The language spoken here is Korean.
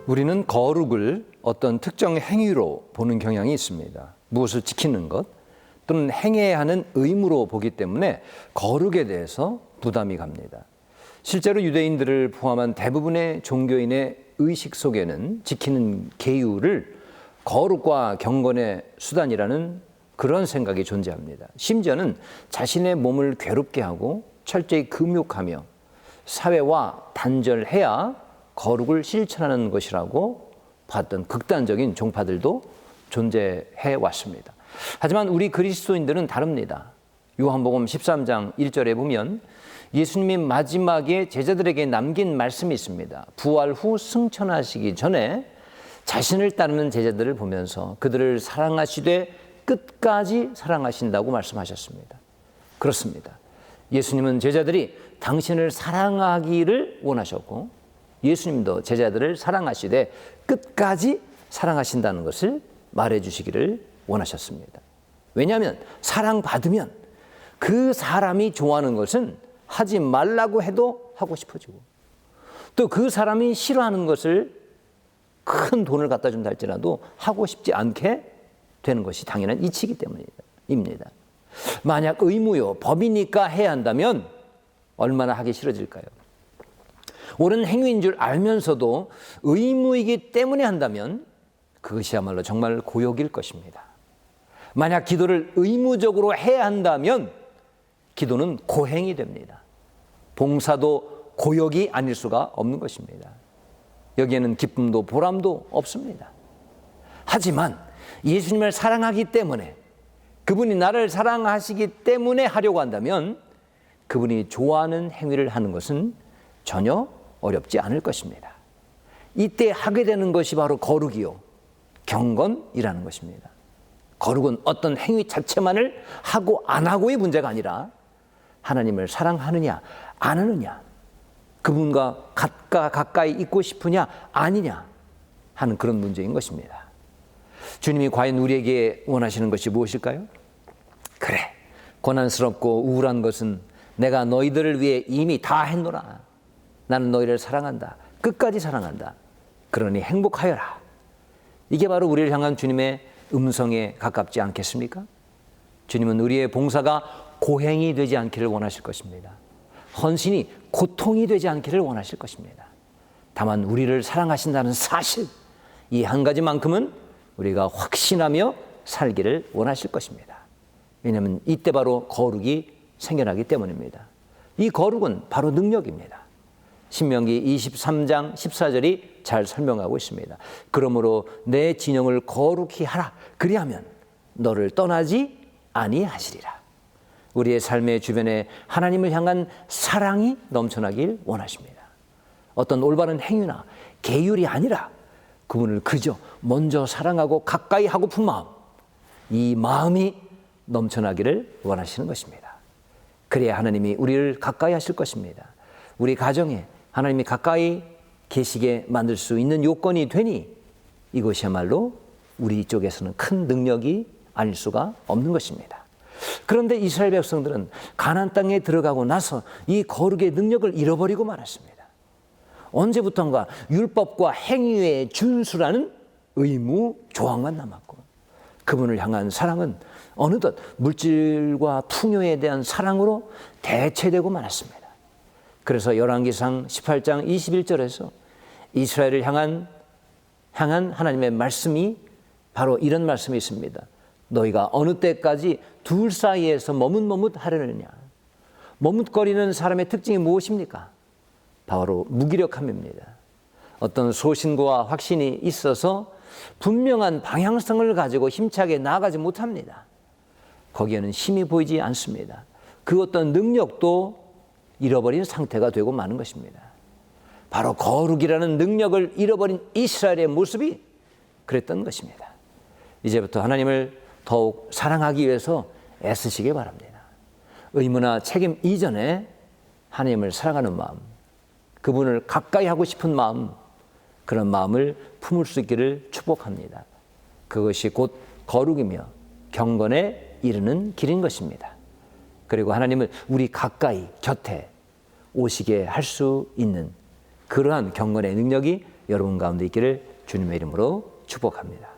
우리는 거룩을 어떤 특정 행위로 보는 경향이 있습니다. 무엇을 지키는 것 또는 행해야 하는 의무로 보기 때문에 거룩에 대해서 부담이 갑니다. 실제로 유대인들을 포함한 대부분의 종교인의 의식 속에는 지키는 계율을 거룩과 경건의 수단이라는 그런 생각이 존재합니다. 심지어는 자신의 몸을 괴롭게 하고 철저히 금욕하며 사회와 단절해야 거룩을 실천하는 것이라고 봤던 극단적인 종파들도 존재해 왔습니다. 하지만 우리 그리스도인들은 다릅니다. 요한복음 13장 1절에 보면 예수님이 마지막에 제자들에게 남긴 말씀이 있습니다. 부활 후 승천하시기 전에 자신을 따르는 제자들을 보면서 그들을 사랑하시되 끝까지 사랑하신다고 말씀하셨습니다. 그렇습니다. 예수님은 제자들이 당신을 사랑하기를 원하셨고 예수님도 제자들을 사랑하시되 끝까지 사랑하신다는 것을 말해주시기를 원하셨습니다. 왜냐하면 사랑받으면 그 사람이 좋아하는 것은 하지 말라고 해도 하고 싶어지고 또 그 사람이 싫어하는 것을 큰 돈을 갖다 준다 할지라도 하고 싶지 않게 되는 것이 당연한 이치이기 때문입니다. 만약 의무요, 법이니까 해야 한다면 얼마나 하기 싫어질까요? 옳은 행위인 줄 알면서도 의무이기 때문에 한다면 그것이야말로 정말 고역일 것입니다. 만약 기도를 의무적으로 해야 한다면 기도는 고행이 됩니다. 봉사도 고역이 아닐 수가 없는 것입니다. 여기에는 기쁨도 보람도 없습니다. 하지만 예수님을 사랑하기 때문에 그분이 나를 사랑하시기 때문에 하려고 한다면 그분이 좋아하는 행위를 하는 것은 전혀 어렵지 않을 것입니다. 이때 하게 되는 것이 바로 거룩이요, 경건이라는 것입니다. 거룩은 어떤 행위 자체만을 하고 안 하고의 문제가 아니라 하나님을 사랑하느냐 안 하느냐, 그분과 가까이 있고 싶으냐 아니냐 하는 그런 문제인 것입니다. 주님이 과연 우리에게 원하시는 것이 무엇일까요? 그래, 고난스럽고 우울한 것은 내가 너희들을 위해 이미 다 했노라. 나는 너희를 사랑한다. 끝까지 사랑한다. 그러니 행복하여라. 이게 바로 우리를 향한 주님의 음성에 가깝지 않겠습니까? 주님은 우리의 봉사가 고행이 되지 않기를 원하실 것입니다. 헌신이 고통이 되지 않기를 원하실 것입니다. 다만 우리를 사랑하신다는 사실, 이 한 가지만큼은 우리가 확신하며 살기를 원하실 것입니다. 왜냐하면 이때 바로 거룩이 생겨나기 때문입니다. 이 거룩은 바로 능력입니다. 신명기 23장 14절이 잘 설명하고 있습니다. 그러므로 내 진영을 거룩히 하라. 그리하면 너를 떠나지 아니하시리라. 우리의 삶의 주변에 하나님을 향한 사랑이 넘쳐나길 원하십니다. 어떤 올바른 행위나 계율이 아니라 그분을 그저 먼저 사랑하고 가까이 하고픈 마음, 이 마음이 넘쳐나기를 원하시는 것입니다. 그래야 하나님이 우리를 가까이 하실 것입니다. 우리 가정에 하나님이 가까이 계시게 만들 수 있는 요건이 되니 이것이야말로 우리 쪽에서는 큰 능력이 아닐 수가 없는 것입니다. 그런데 이스라엘 백성들은 가나안 땅에 들어가고 나서 이 거룩의 능력을 잃어버리고 말았습니다. 언제부턴가 율법과 행위의 준수라는 의무 조항만 남았고 그분을 향한 사랑은 어느덧 물질과 풍요에 대한 사랑으로 대체되고 말았습니다. 그래서 열왕기상 18장 21절에서 이스라엘을 향한 하나님의 말씀이 바로 이런 말씀이 있습니다. 너희가 어느 때까지 둘 사이에서 머뭇머뭇하려느냐. 머뭇거리는 사람의 특징이 무엇입니까? 바로 무기력함입니다. 어떤 소신과 확신이 있어서 분명한 방향성을 가지고 힘차게 나아가지 못합니다. 거기에는 힘이 보이지 않습니다. 그 어떤 능력도 잃어버린 상태가 되고 마는 것입니다. 바로 거룩이라는 능력을 잃어버린 이스라엘의 모습이 그랬던 것입니다. 이제부터 하나님을 더욱 사랑하기 위해서 애쓰시기 바랍니다. 의무나 책임 이전에 하나님을 사랑하는 마음, 그분을 가까이 하고 싶은 마음, 그런 마음을 품을 수 있기를 축복합니다. 그것이 곧 거룩이며 경건에 이르는 길인 것입니다. 그리고 하나님을 우리 가까이 곁에 오시게 할 수 있는 그러한 경건의 능력이 여러분 가운데 있기를 주님의 이름으로 축복합니다.